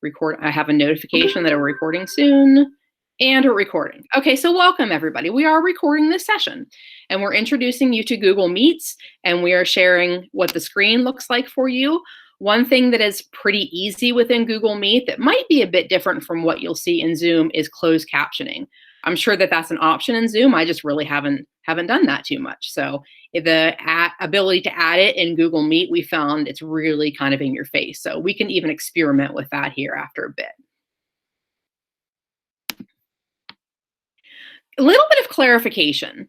I have a notification that we're recording soon, and we're recording. Okay, so welcome everybody. We are recording this session, and we're introducing you to Google Meets, and we are sharing what the screen looks like for you. One thing that is pretty easy within Google Meet that might be a bit different from what you'll see in Zoom is closed captioning. I'm sure that that's an option in Zoom. I just really haven't done that too much. So the ability to add it in Google Meet, we found it's really kind of in your face. So we can even experiment with that here after a bit. A little bit of clarification.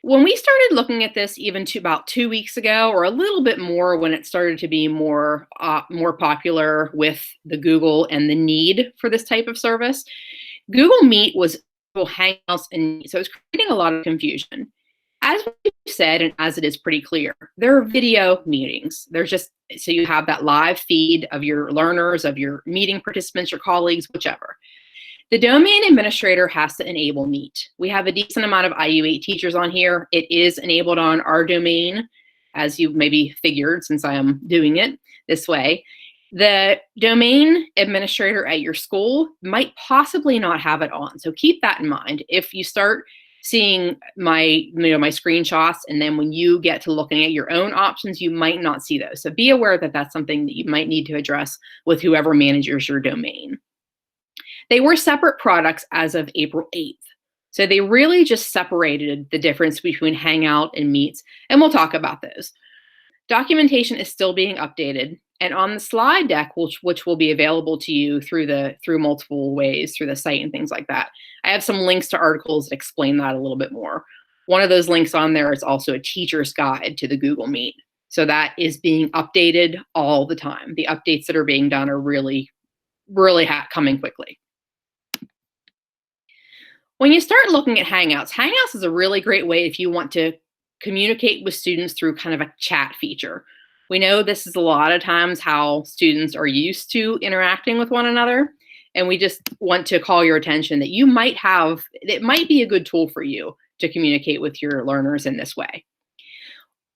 When we started looking at this even about 2 weeks ago, or a little bit more when it started to be more popular with the Google and the need for this type of service, Google Meet was Google Hangouts, and so it's creating a lot of confusion. As we said, and as it is pretty clear, there are video meetings. There's just, so you have that live feed of your learners, of your meeting participants, your colleagues, whichever. The domain administrator has to enable Meet. We have a decent amount of IU8 teachers on here. It is enabled on our domain, as you maybe figured, since I am doing it this way. The domain administrator at your school might possibly not have it on. So keep that in mind. If you start seeing my screenshots, and then when you get to looking at your own options, you might not see those. So be aware that that's something that you might need to address with whoever manages your domain. They were separate products as of April 8th. So they really just separated the difference between Hangout and Meets, and we'll talk about those. Documentation is still being updated, and on the slide deck, which will be available to you through multiple ways, through the site and things like that, I have some links to articles that explain that a little bit more. One of those links on there is also a teacher's guide to the Google Meet. So that is being updated all the time. The updates that are being done are really coming quickly. When you start looking at Hangouts, Hangouts is a really great way if you want to communicate with students through kind of a chat feature. We know this is a lot of times how students are used to interacting with one another, and we just want to call your attention that it might be a good tool for you to communicate with your learners in this way.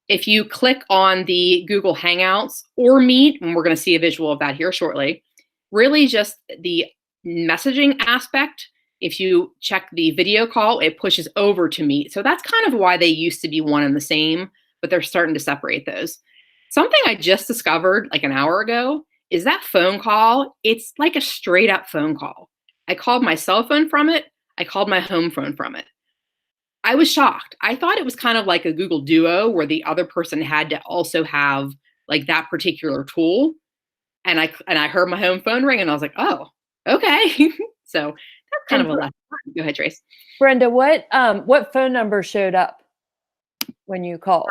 If you click on the Google Hangouts or Meet, and we're going to see a visual of that here shortly, really just the messaging aspect. If you check the video call, it pushes over to Meet. So that's kind of why they used to be one and the same, but they're starting to separate those. Something I just discovered like an hour ago is that phone call. It's like a straight up phone call. I called my cell phone from it. I called my home phone from it. I was shocked. I thought it was kind of like a Google Duo where the other person had to also have like that particular tool. And I heard my home phone ring, and I was like, oh, okay. So that's kind of a lesson. Go ahead, Trace. Brenda, what phone number showed up when you called?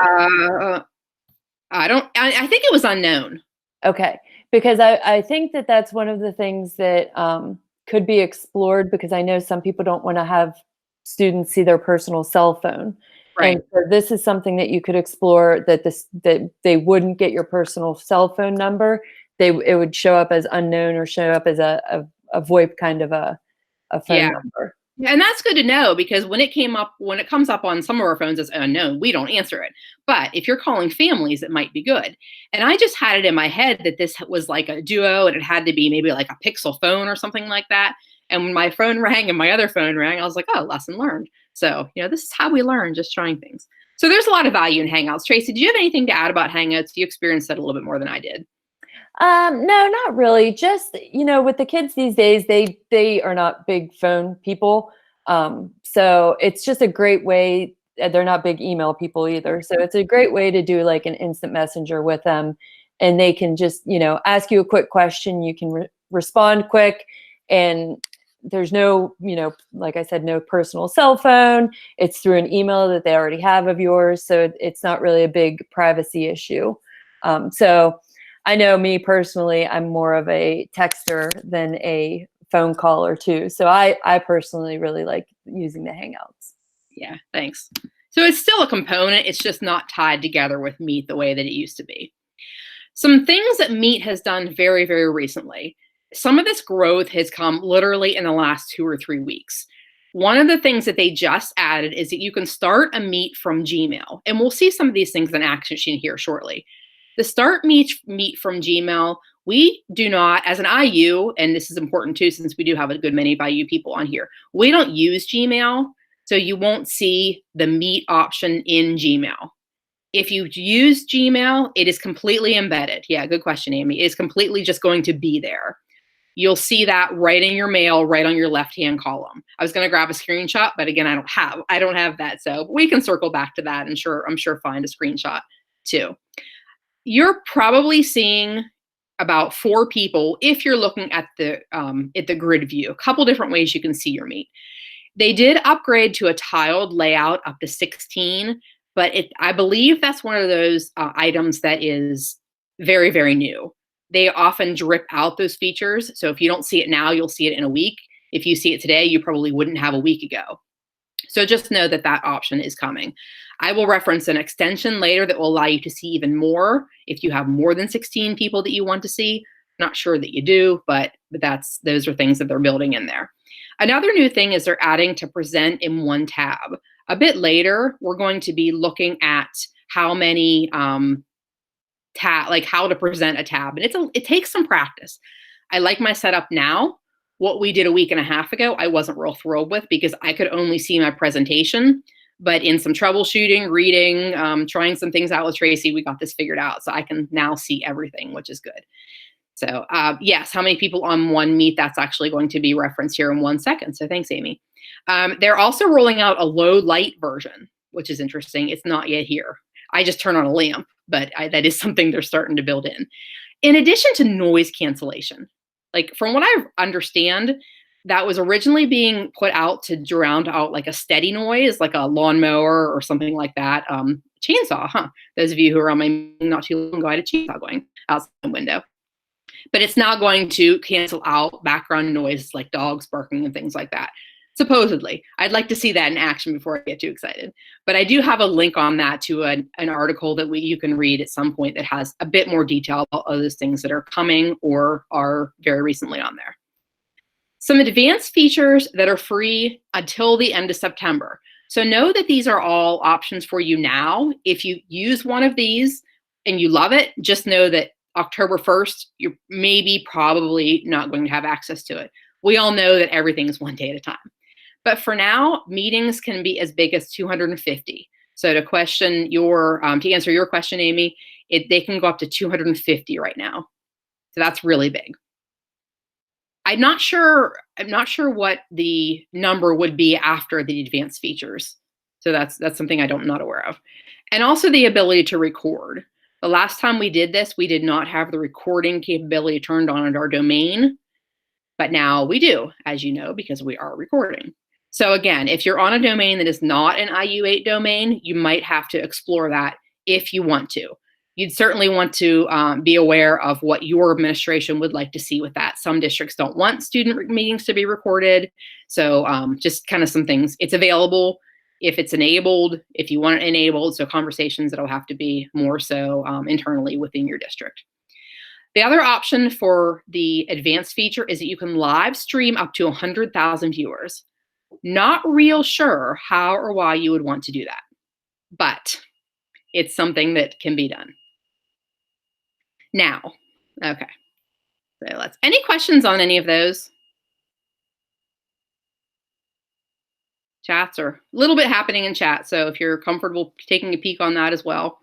I think it was unknown. Okay, because I think that that's one of the things that could be explored, because I know some people don't want to have students see their personal cell phone. Right. And so this is something that you could explore, that they wouldn't get your personal cell phone number. It would show up as unknown, or show up as a VoIP kind of a phone number. Yeah, and that's good to know, because when it comes up on some of our phones as unknown, we don't answer it. But if you're calling families, it might be good. And I just had it in my head that this was like a Duo, and it had to be maybe like a Pixel phone or something like that. And when my phone rang and my other phone rang, I was like, oh, lesson learned. So, this is how we learn, just trying things. So there's a lot of value in Hangouts. Tracy, do you have anything to add about Hangouts? You experienced that a little bit more than I did. No, not really. Just, with the kids these days, they are not big phone people. So it's just a great way. They're not big email people either. So it's a great way to do like an instant messenger with them, and they can just, ask you a quick question. You can respond quick, and there's no, like I said, no personal cell phone. It's through an email that they already have of yours. So it's not really a big privacy issue. So I know me personally, I'm more of a texter than a phone caller too. So I personally really like using the Hangouts. Yeah, thanks. So it's still a component. It's just not tied together with Meet the way that it used to be. Some things that Meet has done very, very recently. Some of this growth has come literally in the last 2 or 3 weeks. One of the things that they just added is that you can start a Meet from Gmail. And we'll see some of these things in action here shortly. The Start Meet from Gmail, We do not, as an IU, and this is important too, since we do have a good many IU people on here, we don't use Gmail, so you won't see the Meet option in Gmail. If you use Gmail, it is completely embedded. Yeah, good question, Amy. It's completely just going to be there. You'll see that right in your mail, right on your left-hand column. I was going to grab a screenshot, but again, I don't have that. So we can circle back to that and I'm sure find a screenshot too. You're probably seeing about 4 people if you're looking at the grid view. A couple different ways you can see your Meet. They did upgrade to a tiled layout up to 16, but I believe that's one of those items that is very, very new. They often drip out those features. So if you don't see it now, you'll see it in a week. If you see it today, you probably wouldn't have a week ago. So just know that that option is coming. I will reference an extension later that will allow you to see even more if you have more than 16 people that you want to see. Not sure that you do, but those are things that they're building in there. Another new thing is they're adding to present in one tab. A bit later, we're going to be looking at how many how to present a tab, and it takes some practice. I like my setup now. What we did a week and a half ago, I wasn't real thrilled with because I could only see my presentation. But in some troubleshooting, reading, trying some things out with Tracy, we got this figured out. So I can now see everything, which is good. So yes, how many people on one Meet, that's actually going to be referenced here in 1 second. So thanks, Amy. They're also rolling out a low light version, which is interesting. It's not yet here. I just turn on a lamp, but that is something they're starting to build in. In addition to noise cancellation, like from what I understand, that was originally being put out to drown out like a steady noise, like a lawnmower or something like that. Chainsaw, huh? Those of you who are on my not too long ago, I had a chainsaw going outside the window. But it's now going to cancel out background noise like dogs barking and things like that. Supposedly. I'd like to see that in action before I get too excited. But I do have a link on that to an article that you can read at some point that has a bit more detail about all those things that are coming or are very recently on there. Some advanced features that are free until the end of September. So know that these are all options for you now. If you use one of these and you love it, just know that October 1st, you're probably not going to have access to it. We all know that everything is one day at a time. But for now, meetings can be as big as 250. So to answer your question, Amy, they can go up to 250 right now. So that's really big. I'm not sure what the number would be after the advanced features. So that's something I'm not aware of. And also the ability to record. The last time we did this, we did not have the recording capability turned on at our domain, but now we do, as you know, because we are recording. So again, if you're on a domain that is not an IU8 domain, you might have to explore that if you want to. You'd certainly want to be aware of what your administration would like to see with that. Some districts don't want student meetings to be recorded. So just kind of some things. It's available if it's enabled, if you want it enabled. So conversations that'll have to be more so internally within your district. The other option for the advanced feature is that you can live stream up to 100,000 viewers. Not real sure how or why you would want to do that, but it's something that can be done. Now, okay, so any questions on any of those? Chats are a little bit happening in chat, so if you're comfortable taking a peek on that as well.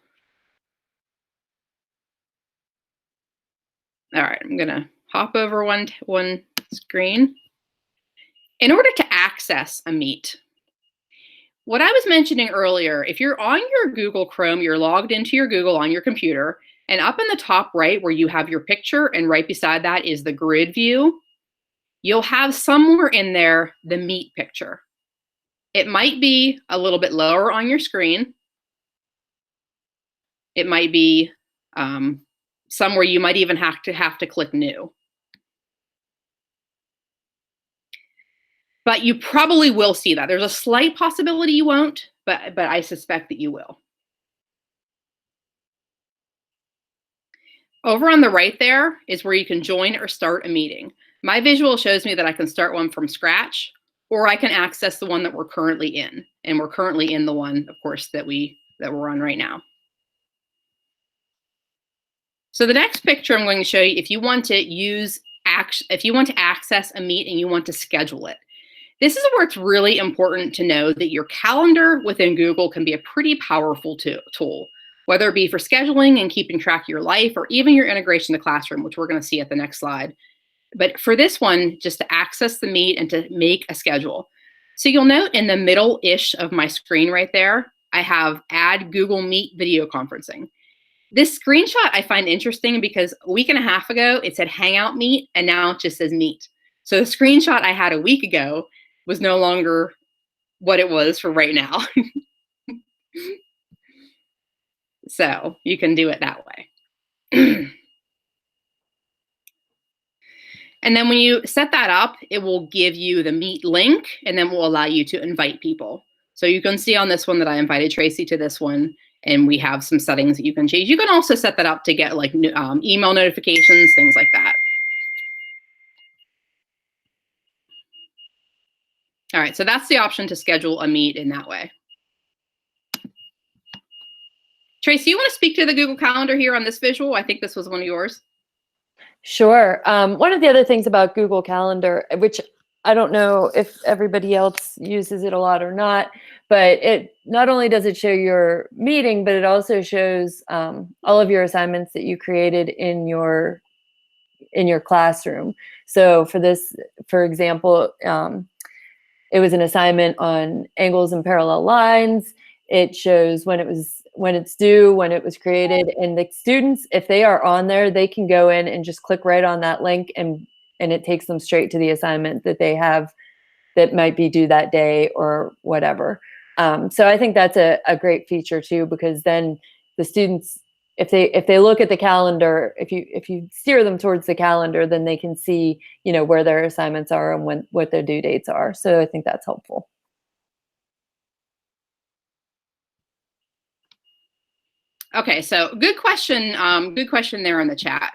All right, I'm gonna hop over one screen. In order to access a Meet, what I was mentioning earlier, if you're on your Google Chrome, you're logged into your Google on your computer, and up in the top right where you have your picture and right beside that is the grid view, you'll have somewhere in there the Meet picture. It might be a little bit lower on your screen. It might be somewhere you might even have to click new. But you probably will see that. There's a slight possibility you won't, but I suspect that you will. Over on the right there is where you can join or start a meeting. My visual shows me that I can start one from scratch, or I can access the one that we're currently in. And we're currently in the one, of course, that we're on right now. So the next picture I'm going to show you, if you want to access a Meet and you want to schedule it. This is where it's really important to know that your calendar within Google can be a pretty powerful tool, whether it be for scheduling and keeping track of your life or even your integration to Classroom, which we're going to see at the next slide. But for this one, just to access the Meet and to make a schedule. So you'll note in the middle-ish of my screen right there, I have Add Google Meet Video Conferencing. This screenshot I find interesting because a week and a half ago, it said Hangout Meet, and now it just says Meet. So the screenshot I had a week ago was no longer what it was for right now. So you can do it that way. And then when you set that up, it will give you the Meet link, and then will allow you to invite people. So you can see on this one that I invited Tracy to this one, and we have some settings that you can change. You can also set that up to get like email notifications, things like that. All right, so that's the option to schedule a Meet in that way. Tracy, you want to speak to the Google Calendar here on this visual? I think this was one of yours. Sure. One of the other things about Google Calendar, which I don't know if everybody else uses it a lot or not, but it not only does it show your meeting, but it also shows all of your assignments that you created in your classroom. So for this, for example, it was an assignment on angles and parallel lines. It shows when it's due, when it was created, and the students, if they are on there, they can go in and just click right on that link, and it takes them straight to the assignment that they have that might be due that day or whatever. So I think that's a great feature too, because then the students, if they look at the calendar, if you steer them towards the calendar, then they can see, where their assignments are and what their due dates are. So I think that's helpful. Okay, so good question. Good question there in the chat.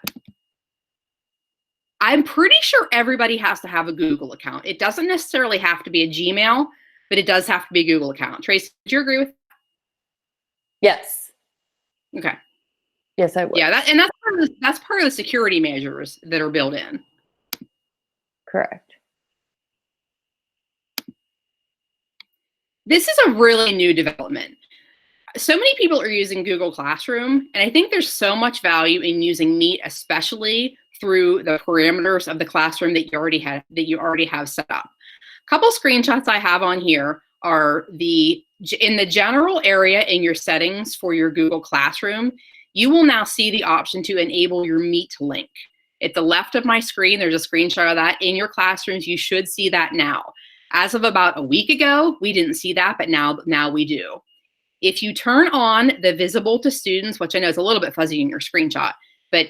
I'm pretty sure everybody has to have a Google account. It doesn't necessarily have to be a Gmail, but it does have to be a Google account. Tracy, do you agree with that? Yes. Okay. Yes, I would. Yeah, that's part of the security measures that are built in. Correct. This is a really new development. So many people are using Google Classroom, and I think there's so much value in using Meet, especially through the parameters of the classroom that you already have set up. A couple screenshots I have on here are in the general area in your settings for your Google Classroom, you will now see the option to enable your Meet link. At the left of my screen, there's a screenshot of that. In your classrooms, you should see that now. As of about a week ago, we didn't see that, but now we do. If you turn on the visible to students, which I know is a little bit fuzzy in your screenshot, but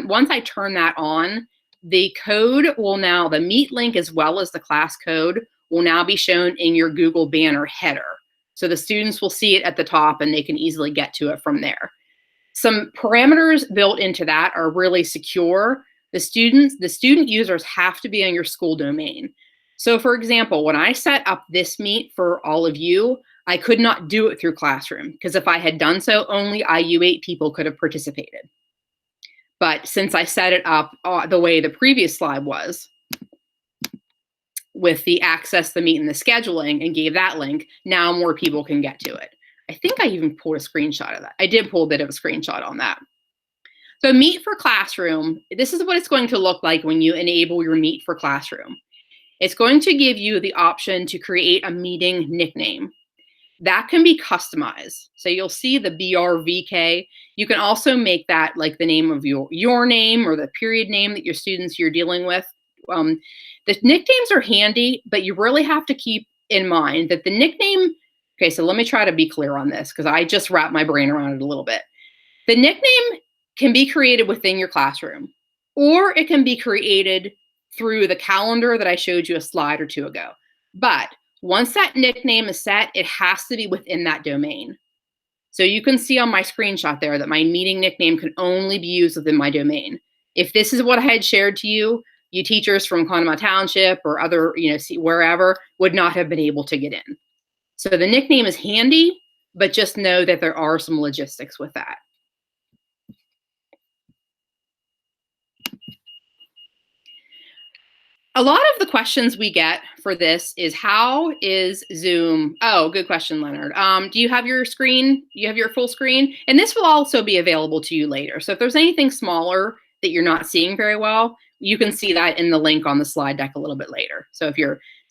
once I turn that on, the code will now, the Meet link as well as the class code will now be shown in your Google Banner header. So the students will see it at the top and they can easily get to it from there. Some parameters built into that are really secure. The student users have to be on your school domain. So for example, when I set up this Meet for all of you, I could not do it through Classroom because if I had done so, only IU8 people could have participated. But since I set it up the way the previous slide was, with the access, the Meet, and the scheduling, and gave that link, now more people can get to it. I think I even pulled a screenshot of that. I did pull a bit of a screenshot on that. So Meet for Classroom, this is what it's going to look like when you enable your Meet for Classroom. It's going to give you the option to create a meeting nickname. That can be customized. So you'll see the BRVK. You can also make that like the name of your name or the period name that your students you're dealing with. The nicknames are handy, but you really have to keep in mind that the nickname, okay, so let me try to be clear on this because I just wrapped my brain around it a little bit. The nickname can be created within your classroom, or it can be created through the calendar that I showed you a slide or two ago. But once that nickname is set, it has to be within that domain. So you can see on my screenshot there that my meeting nickname can only be used within my domain. If this is what I had shared to you, you teachers from Conemaugh Township or other, wherever would not have been able to get in. So the nickname is handy, but just know that there are some logistics with that. lot of the questions we get for this is, how is Zoom? Oh, good question, Leonard. Do you have your screen? You have your full screen? And this will also be available to you later. So if there's anything smaller that you're not seeing very well, you can see that in the link on the slide deck a little bit later. So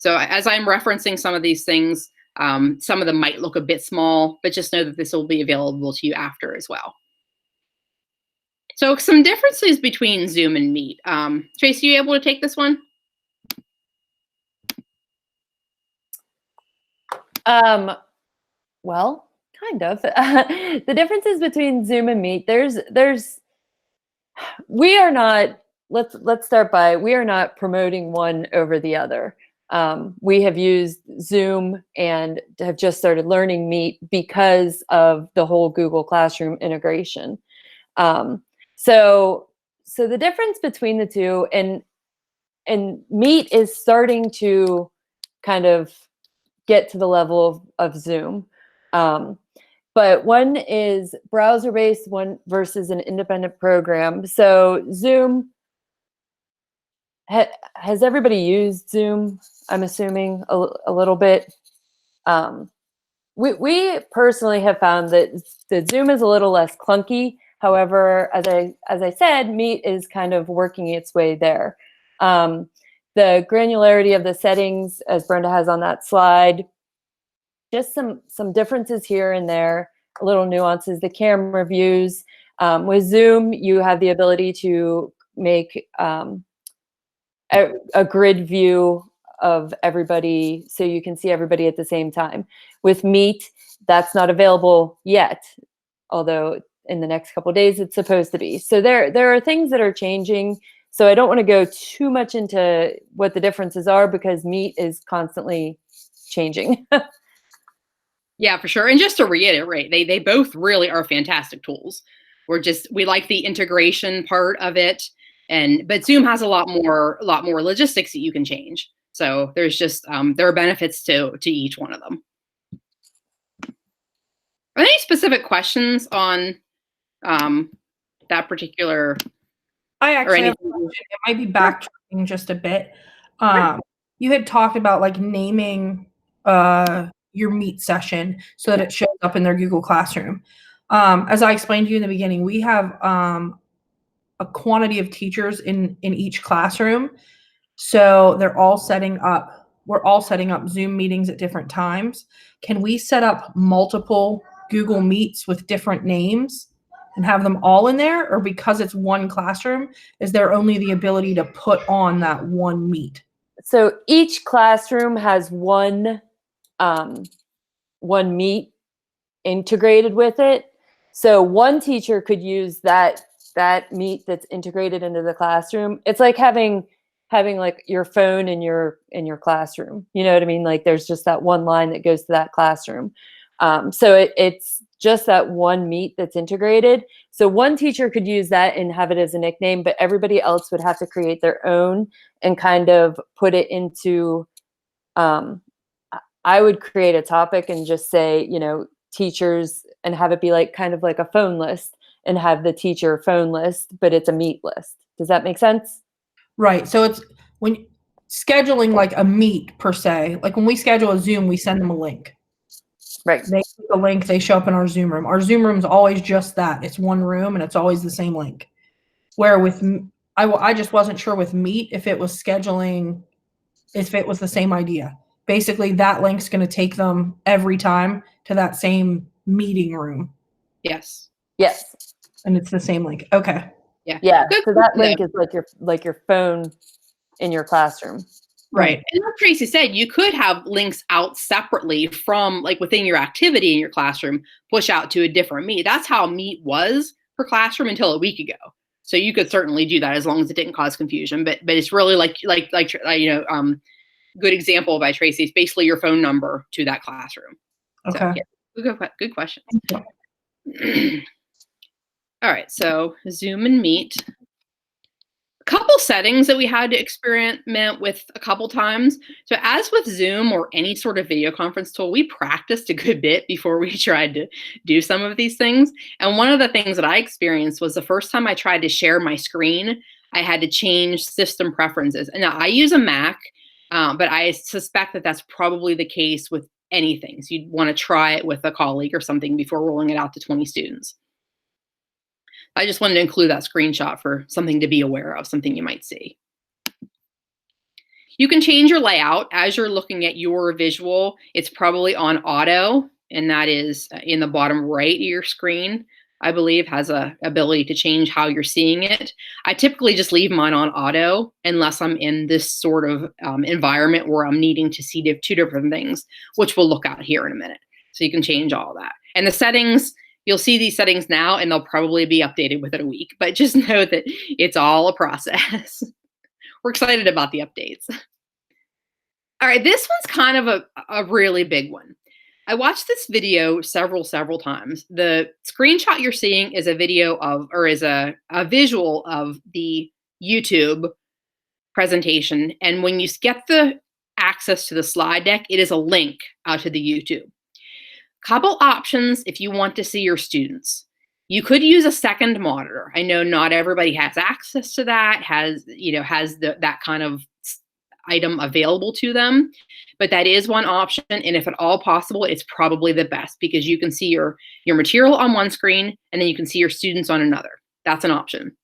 as I'm referencing some of these things, some of them might look a bit small, but just know that this will be available to you after as well. So some differences between Zoom and Meet. Tracy, you able to take this one? Well, kind of. The differences between Zoom and Meet, we are not, let's start by, we are not promoting one over the other. We have used Zoom and have just started learning Meet because of the whole Google Classroom integration. So the difference between the two, and Meet is starting to kind of get to the level of Zoom. But one is browser-based, one versus an independent program. So Zoom, has everybody used Zoom? I'm assuming a little bit. We personally have found that Zoom is a little less clunky. However, as I said, Meet is kind of working its way there. The granularity of the settings, as Brenda has on that slide, just some differences here and there, little nuances. The camera views. With Zoom, you have the ability to make a grid view of everybody so you can see everybody at the same time. With Meet, that's not available yet, although in the next couple of days it's supposed to be. So there are things that are changing. So I don't want to go too much into what the differences are because Meet is constantly changing. Yeah, for sure. And just to reiterate, they both really are fantastic tools. We like the integration part of it, but Zoom has a lot more logistics that you can change. So there's just there are benefits to each one of them. Are there any specific questions on that particular? I actually have a question. It might be backtracking just a bit. You had talked about like naming your Meet session so that it shows up in their Google Classroom. As I explained to you in the beginning, we have a quantity of teachers in each classroom. So we're all setting up Zoom meetings at different times. Can we set up multiple Google Meets with different names and have them all in there? Or because it's one classroom, is there only the ability to put on that one Meet? So each classroom has one Meet integrated with it. So one teacher could use that Meet that's integrated into the classroom. It's like having like your phone in your classroom. You know what I mean? Like there's just that one line that goes to that classroom. So it's just that one Meet that's integrated. So one teacher could use that and have it as a nickname, but everybody else would have to create their own and kind of put it into, I would create a topic and just say, teachers, and have it be like kind of like a phone list and have the teacher phone list, but it's a Meet list. Does that make sense? Right. So it's when scheduling like a Meet per se, like when we schedule a Zoom, we send them a link. Right. They click a link, they show up in our Zoom room. Our Zoom room is always just that. It's one room and it's always the same link. Where I just wasn't sure with Meet if it was scheduling, if it was the same idea. Basically, that link's going to take them every time to that same meeting room. Yes. Yes. And it's the same link. Okay. Yeah. Good. So that link is like your phone in your classroom. Right. And like Tracy said, you could have links out separately from like within your activity in your classroom, push out to a different Meet. That's how Meet was for Classroom until a week ago. So you could certainly do that as long as it didn't cause confusion. But it's really good example by Tracy. It's basically your phone number to that classroom. Okay. So, yeah, good question. All right. So Zoom and Meet. A couple settings that we had to experiment with a couple times. So as with Zoom or any sort of video conference tool, we practiced a good bit before we tried to do some of these things. And one of the things that I experienced was the first time I tried to share my screen, I had to change system preferences. And now I use a Mac, but I suspect that that's probably the case with anything. So you'd want to try it with a colleague or something before rolling it out to 20 students. I just wanted to include that screenshot for something to be aware of, something you might see. You can change your layout as you're looking at your visual. It's probably on auto, and that is in the bottom right of your screen. I believe has a ability to change how you're seeing it. I typically just leave mine on auto unless I'm in this sort of environment where I'm needing to see two different things, which we'll look at here in a minute. So you can change all that. And the settings, you'll see these settings now, and they'll probably be updated within a week, but just know that it's all a process. We're excited about the updates. All right, this one's kind of a really big one. I watched this video several times. The screenshot you're seeing is a video of, or is a visual of the YouTube presentation. And when you get the access to the slide deck, it is a link out to the YouTube. Couple options if you want to see your students. You could use a second monitor. I know not everybody has access to that, has that kind of item available to them, but that is one option. And if at all possible, it's probably the best because you can see your material on one screen and then you can see your students on another. That's an option.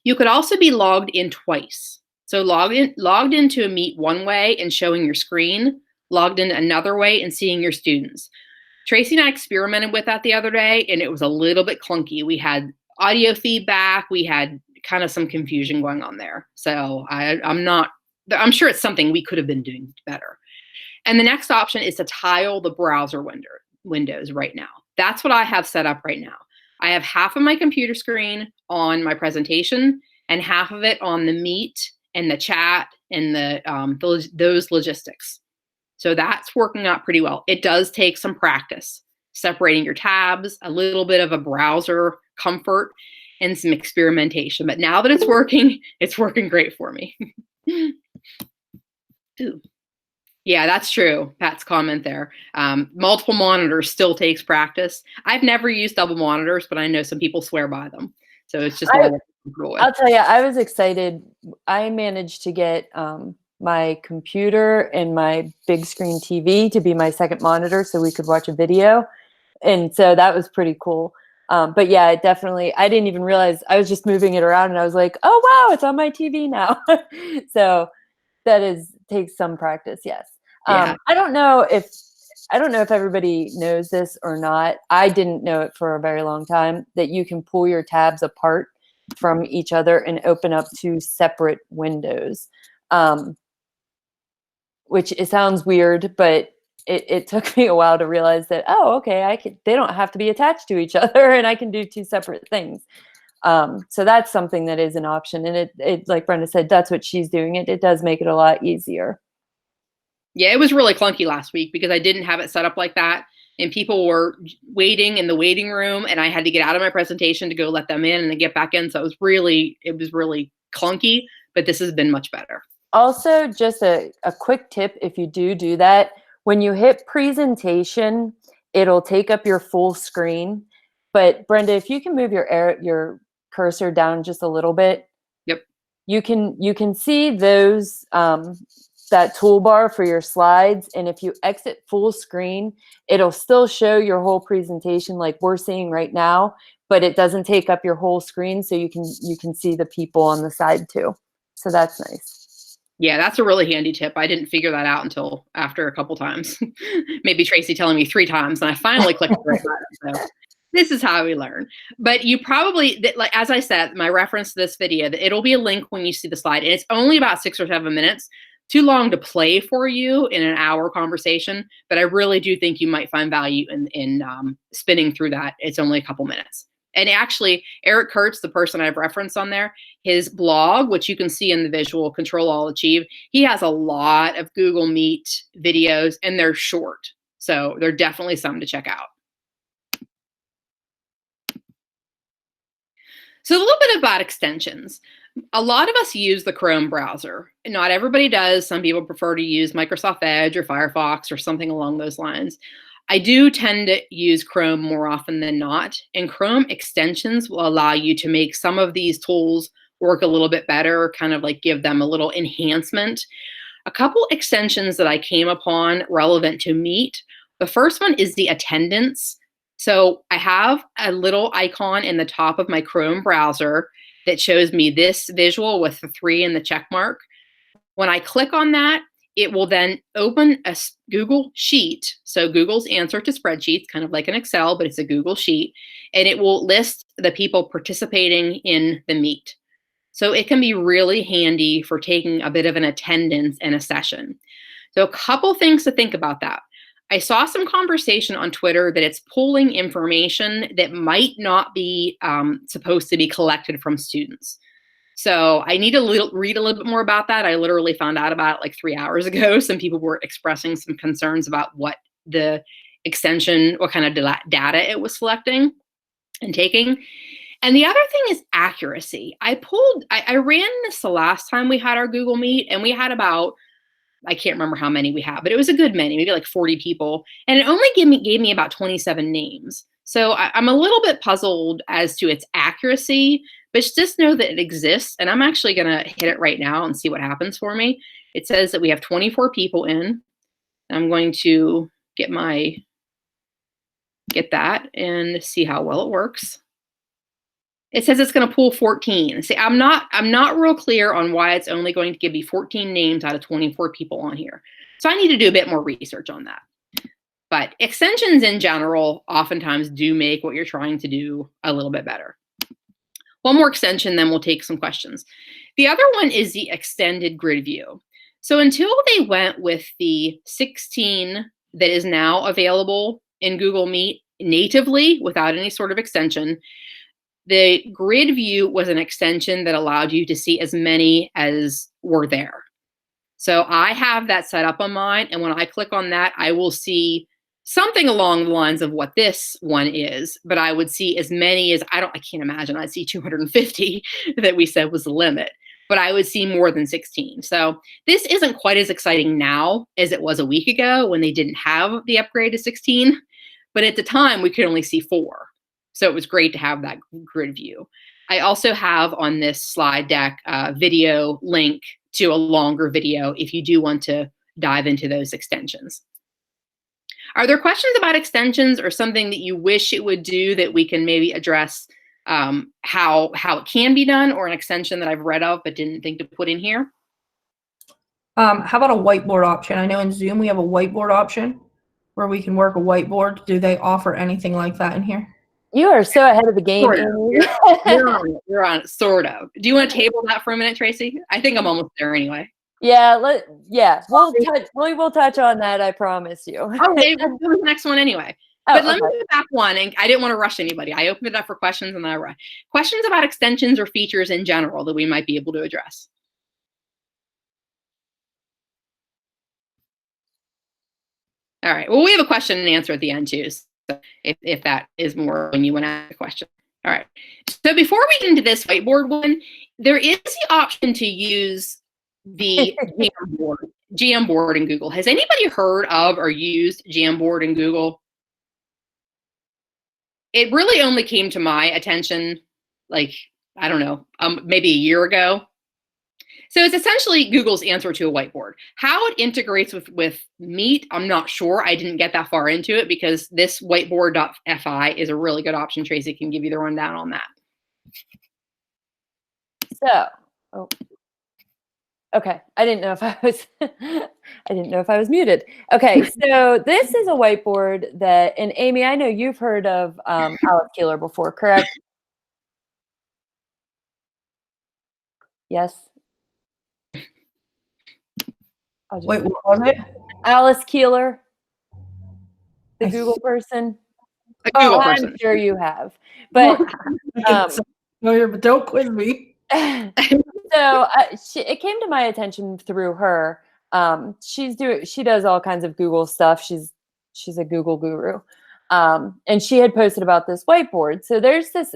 You could also be logged in twice. So logged into a Meet one way and showing your screen, logged in another way and seeing your students. Tracy and I experimented with that the other day, and it was a little bit clunky. We had audio feedback. We had kind of some confusion going on there. So I'm sure it's something we could have been doing better. And the next option is to tile the browser windows right now. That's what I have set up right now. I have half of my computer screen on my presentation and half of it on the Meet and the chat and those logistics. So that's working out pretty well. It does take some practice, separating your tabs, a little bit of a browser comfort, and some experimentation. But now that it's working great for me. Ooh. Yeah, that's true. Pat's comment there. Multiple monitors still takes practice. I've never used double monitors, but I know some people swear by them. So it's just I'll tell you, I was excited. I managed to get my computer and my big screen TV to be my second monitor so we could watch a video. And so that was pretty cool. But yeah, I didn't even realize. I was just moving it around and I was like, oh, wow, it's on my TV now. So that takes some practice. Yes. Yeah. I don't know if everybody knows this or not. I didn't know it for a very long time, that you can pull your tabs apart from each other and open up two separate windows. Which it sounds weird, but it took me a while to realize that, oh, okay, they don't have to be attached to each other and I can do two separate things. So that's something that is an option. And it like Brenda said, that's what she's doing. It does make it a lot easier. Yeah, it was really clunky last week because I didn't have it set up like that. And people were waiting in the waiting room and I had to get out of my presentation to go let them in and then get back in. So it was really clunky, but this has been much better. Also, just a quick tip, if you do that, when you hit presentation, it'll take up your full screen. But Brenda, if you can move your cursor down just a little bit, yep, you can see those that toolbar for your slides. And if you exit full screen, it'll still show your whole presentation like we're seeing right now, but it doesn't take up your whole screen, so you can see the people on the side too. So that's nice. Yeah, that's a really handy tip. I didn't figure that out until after a couple times. Maybe Tracy telling me 3 times, and I finally clicked the right button. So this is how we learn. But you probably, like as I said, my reference to this video, it'll be a link when you see the slide, and it's only about 6 or 7 minutes. Too long to play for you in an hour conversation, but I really do think you might find value in spinning through that. It's only a couple minutes. And actually, Eric Kurtz, the person I've referenced on there, his blog, which you can see in the visual, Control All Achieve, he has a lot of Google Meet videos, and they're short. So they're definitely some to check out. So a little bit about extensions. A lot of us use the Chrome browser. Not everybody does. Some people prefer to use Microsoft Edge or Firefox or something along those lines. I do tend to use Chrome more often than not, and Chrome extensions will allow you to make some of these tools work a little bit better, kind of like give them a little enhancement. A couple extensions that I came upon relevant to Meet. The first one is the attendance. So I have a little icon in the top of my Chrome browser that shows me this visual with the 3 and the check mark. When I click on that, it will then open a Google Sheet. So Google's answer to spreadsheets, kind of like an Excel, but it's a Google Sheet. And it will list the people participating in the Meet. So it can be really handy for taking a bit of an attendance in a session. So a couple things to think about that. I saw some conversation on Twitter that it's pulling information that might not be supposed to be collected from students. So I need to read a little bit more about that. I literally found out about it like 3 hours ago. Some people were expressing some concerns about what the extension, what kind of data it was selecting and taking. And the other thing is accuracy. I ran this the last time we had our Google Meet, and we had about, I can't remember how many we had, but it was a good many, maybe like 40 people. And it only gave me about 27 names. So I'm a little bit puzzled as to its accuracy, but just know that it exists. And I'm actually going to hit it right now and see what happens for me. It says that we have 24 people in. I'm going to get that and see how well it works. It says it's going to pull 14. See, I'm not real clear on why it's only going to give me 14 names out of 24 people on here. So I need to do a bit more research on that. But extensions in general oftentimes do make what you're trying to do a little bit better. One more extension, then we'll take some questions. The other one is the extended grid view. So until they went with the 16 that is now available in Google Meet natively without any sort of extension, the grid view was an extension that allowed you to see as many as were there. So I have that set up on mine, and when I click on that, I will see something along the lines of what this one is, but I would see as many as, I can't imagine I'd see 250 that we said was the limit, but I would see more than 16. So this isn't quite as exciting now as it was a week ago when they didn't have the upgrade to 16, but at the time we could only see 4. So it was great to have that grid view. I also have on this slide deck a video link to a longer video if you do want to dive into those extensions. Are there questions about extensions or something that you wish it would do that we can maybe address how it can be done, or an extension that I've read of but didn't think to put in here? How about a whiteboard option? I know in Zoom we have a whiteboard option where we can work a whiteboard. Do they offer anything like that in here? You are so ahead of the game. Sort of. You're on it, sort of. Do you want to table that for a minute, Tracy? I think I'm almost there anyway. Yeah, we will touch on that, I promise you. Okay, we'll do the next one anyway. Oh, But let me do back one, and I didn't want to rush anybody. I opened it up for questions, and then I read questions about extensions or features in general that we might be able to address. All right. Well, we have a question and answer at the end too. So if that is more when you want to ask a question. All right. So before we get into this whiteboard one, there is the option to use the Jamboard in Google. Has anybody heard of or used Jamboard in Google? It really only came to my attention, like, I don't know, maybe a year ago. So it's essentially Google's answer to a whiteboard. How it integrates with Meet, I'm not sure. I didn't get that far into it because this whiteboard.fi is a really good option. Tracy can give you the rundown on that. So, okay. I didn't know if I was muted. Okay, so this is a whiteboard that, and Amy, I know you've heard of Alice Keeler before, correct? Yes. Wait, what was it? Alice Keeler, the Google person. I'm sure you have, but but don't quiz me. So it came to my attention through her. She does all kinds of Google stuff. She's a Google guru, and she had posted about this whiteboard. So there's this.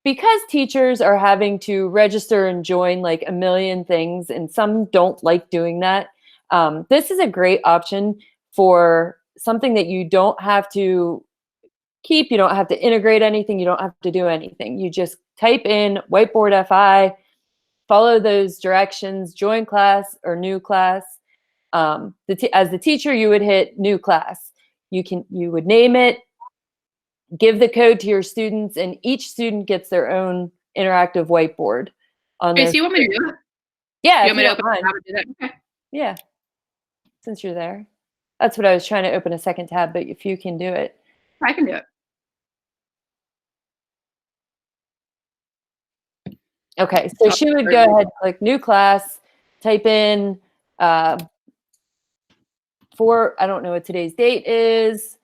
Because teachers are having to register and join like a million things, and some don't like doing that, this is a great option for something that you don't have to keep, you don't have to integrate anything, you don't have to do anything. You just type in Whiteboard FI, follow those directions, join class or new class. As the teacher, you would hit new class. You would name it, give the code to your students, and each student gets their own interactive whiteboard on Okay, their. so you want me to do that? Yeah, You want me to open the tab and do that? Okay. Yeah, since you're there. That's what I was trying to open a second tab, but if you can do it. I can do it. Okay, so she would go ahead, click new class, type in I don't know what today's date is.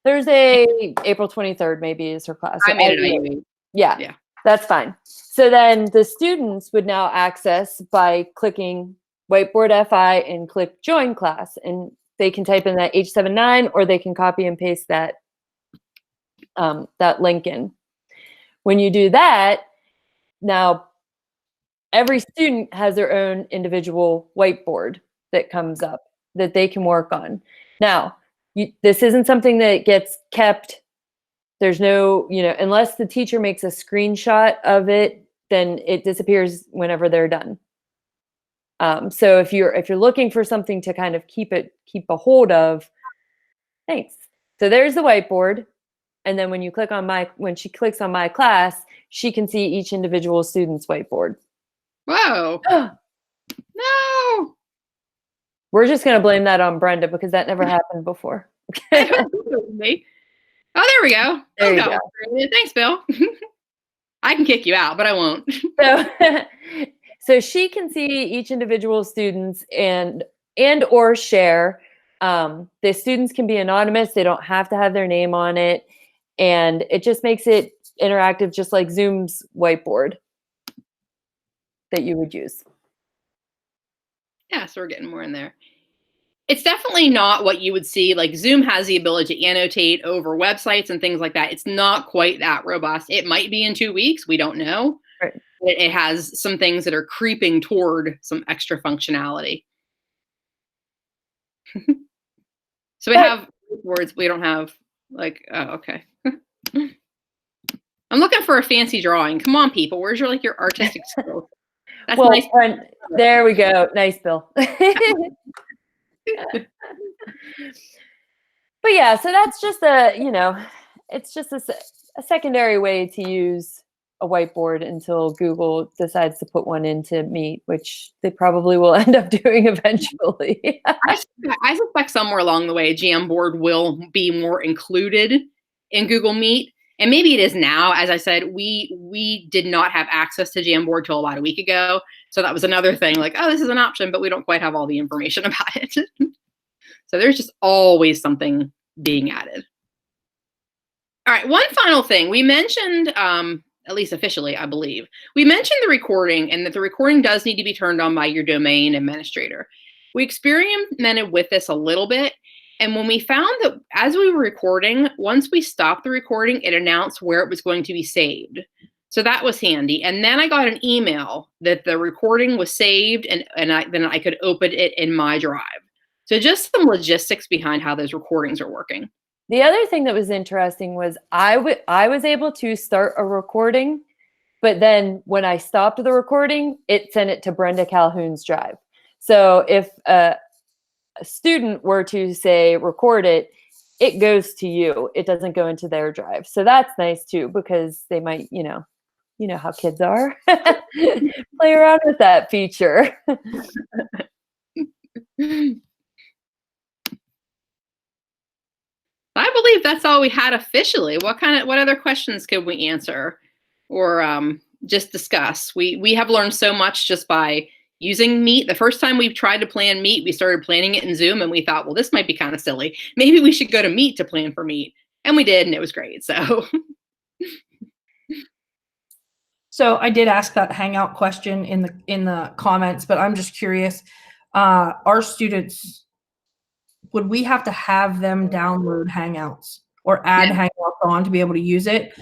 Thursday, April 23rd, maybe is her class. I made it. Yeah, that's fine. So then the students would now access by clicking Whiteboard FI and click join class, and they can type in that H79 or they can copy and paste that link in. When you do that, now every student has their own individual whiteboard that comes up that they can work on. Now, this isn't something that gets kept. There's no, unless the teacher makes a screenshot of it, then it disappears whenever they're done. So if you're looking for something to kind of keep a hold of, thanks. So there's the whiteboard. And then when she clicks on my class, she can see each individual student's whiteboard. Whoa. No. We're just going to blame that on Brenda because that never happened before. Me. Oh, there we go. There you go. Thanks, Bill. I can kick you out, but I won't. So she can see each individual students and or share. The students can be anonymous. They don't have to have their name on it. And it just makes it interactive, just like Zoom's whiteboard that you would use. Yeah, so we're getting more in there. It's definitely not what you would see. Like Zoom has the ability to annotate over websites and things like that. It's not quite that robust. It might be in 2 weeks. We don't know. Right. It has some things that are creeping toward some extra functionality. So we have words. We don't have okay. I'm looking for a fancy drawing. Come on, people. Where's your artistic skills? That's nice. There we go. Nice, Bill. But yeah, so that's just it's just a secondary way to use a whiteboard until Google decides to put one into Meet, which they probably will end up doing eventually. I suspect somewhere along the way, Jamboard will be more included in Google Meet. And maybe it is now. As I said, we did not have access to Jamboard till about a week ago. So that was another thing, like, oh, this is an option, but we don't quite have all the information about it. So there's just always something being added. All right, one final thing. We mentioned, at least officially, I believe, we mentioned the recording and that the recording does need to be turned on by your domain administrator. We experimented with this a little bit. And when we found that as we were recording, once we stopped the recording, it announced where it was going to be saved. So that was handy. And then I got an email that the recording was saved and then I could open it in my drive. So just some logistics behind how those recordings are working. The other thing that was interesting was I was able to start a recording, but then when I stopped the recording, it sent it to Brenda Calhoun's drive. So if a student were to say record it, it goes to you. It doesn't go into their drive. So that's nice too, because they might, you know how kids are, play around with that feature. I believe that's all we had officially. What other questions could we answer or just discuss? We have learned so much just by using Meet. The first time we tried to plan Meet, we started planning it in Zoom and we thought, well, this might be kind of silly. Maybe we should go to Meet to plan for Meet. And we did, and it was great. So I did ask that Hangout question in the comments, but I'm just curious, our students, would we have to have them download Hangouts or add Hangouts on to be able to use it?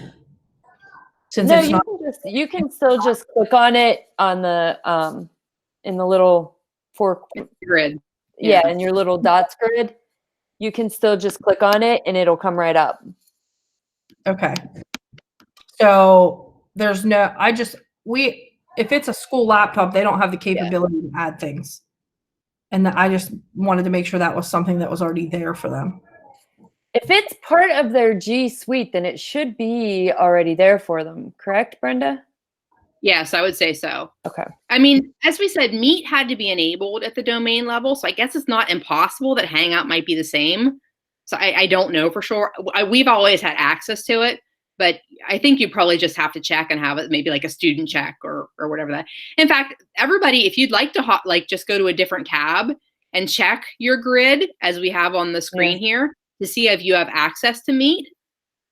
Since no, you can still just click on it on the in the little grid. Yeah, in your little dots grid. You can still just click on it and it'll come right up. Okay. So there's no, if it's a school laptop, they don't have the capability to add things. And I just wanted to make sure that was something that was already there for them. If it's part of their G Suite, then it should be already there for them. Correct, Brenda? Yes, I would say so. Okay. I mean, as we said, Meet had to be enabled at the domain level, so I guess it's not impossible that Hangout might be the same. So I don't know for sure. We've always had access to it, but I think you probably just have to check and have it maybe like a student check or whatever that. In fact, everybody, if you'd like to just go to a different tab and check your grid as we have on the screen here to see if you have access to Meet.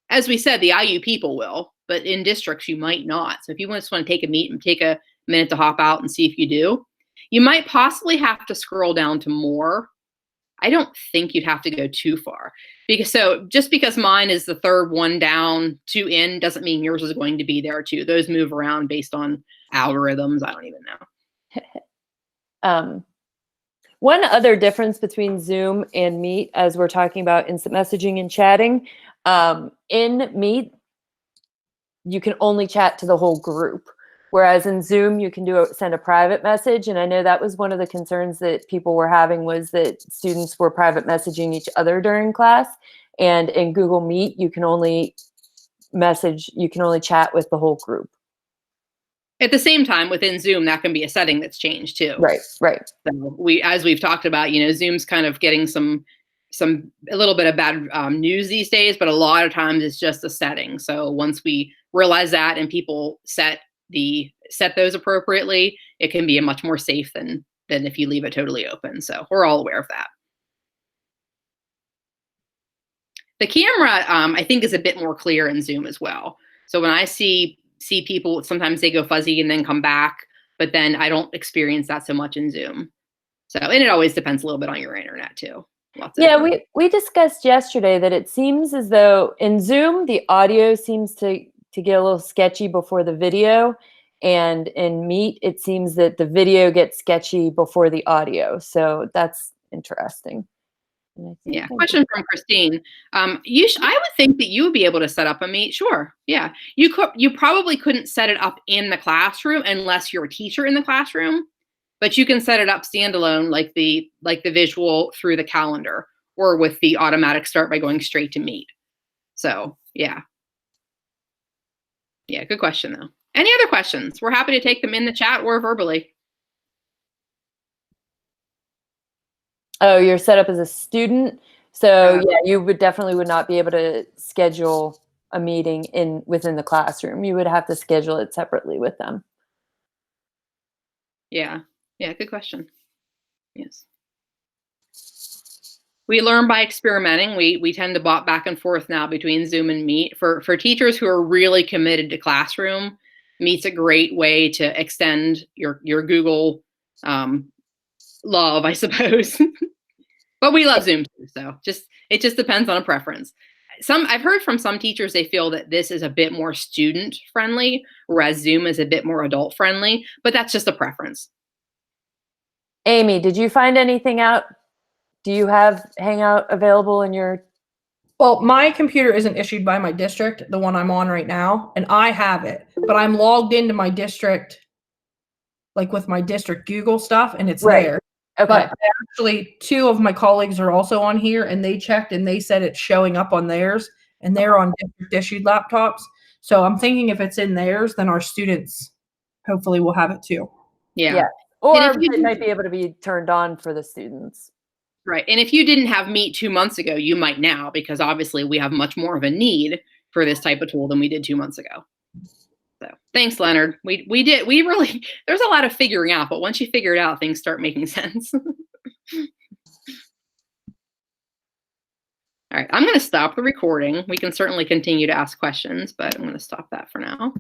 As we said, the IU people will, but in districts you might not. So if you just want to take a Meet and take a minute to hop out and see if you do, you might possibly have to scroll down to more. I don't think you'd have to go too far just because mine is the third one down, 2 in, doesn't mean yours is going to be there too. Those move around based on algorithms. I don't even know. One other difference between Zoom and Meet, as we're talking about instant messaging and chatting, in Meet, you can only chat to the whole group. Whereas in Zoom, you can send a private message. And I know that was one of the concerns that people were having, was that students were private messaging each other during class. And in Google Meet, you can only chat with the whole group. At the same time, within Zoom, that can be a setting that's changed too. Right. So as we've talked about, Zoom's kind of getting a little bit of bad news these days, but a lot of times it's just a setting. So once we realize that and people set those appropriately, it can be a much more safe than if you leave it totally open. So we're all aware of that. The camera, I think, is a bit more clear in Zoom as well. So when I see people, sometimes they go fuzzy and then come back, but then I don't experience that so much in Zoom. So, and it always depends a little bit on your internet too. We discussed yesterday that it seems as though in Zoom, the audio seems to get a little sketchy before the video. And in Meet, it seems that the video gets sketchy before the audio. So that's interesting. Yeah. Question from Christine. I would think that you would be able to set up a Meet. Sure. Yeah. You probably couldn't set it up in the classroom unless you're a teacher in the classroom, but you can set it up standalone, like the visual through the calendar, or with the automatic start by going straight to Meet. So yeah. Yeah. Good question though. Any other questions? We're happy to take them in the chat or verbally. Oh, you're set up as a student. So yeah, you would not be able to schedule a meeting within the classroom. You would have to schedule it separately with them. Yeah. Yeah. Good question. Yes. We learn by experimenting. We tend to bop back and forth now between Zoom and Meet. For teachers who are really committed to classroom, Meet's a great way to extend your Google love, I suppose. But we love Zoom too, so it just depends on a preference. I've heard from some teachers, they feel that this is a bit more student friendly, whereas Zoom is a bit more adult friendly, but that's just a preference. Amy, did you find anything out? Do you have Hangout available in your? Well, my computer isn't issued by my district, the one I'm on right now, and I have it, but I'm logged into my district, like with my district Google stuff, and it's there. Okay. But actually, 2 of my colleagues are also on here, and they checked and they said it's showing up on theirs, and they're on district issued laptops. So I'm thinking if it's in theirs, then our students hopefully will have it too. Yeah. Or it might be able to be turned on for the students. Right. And if you didn't have Meet 2 months ago, you might now, because obviously we have much more of a need for this type of tool than we did 2 months ago. So thanks, Leonard. We really, there's a lot of figuring out, but once you figure it out, things start making sense. All right, I'm going to stop the recording. We can certainly continue to ask questions, but I'm going to stop that for now.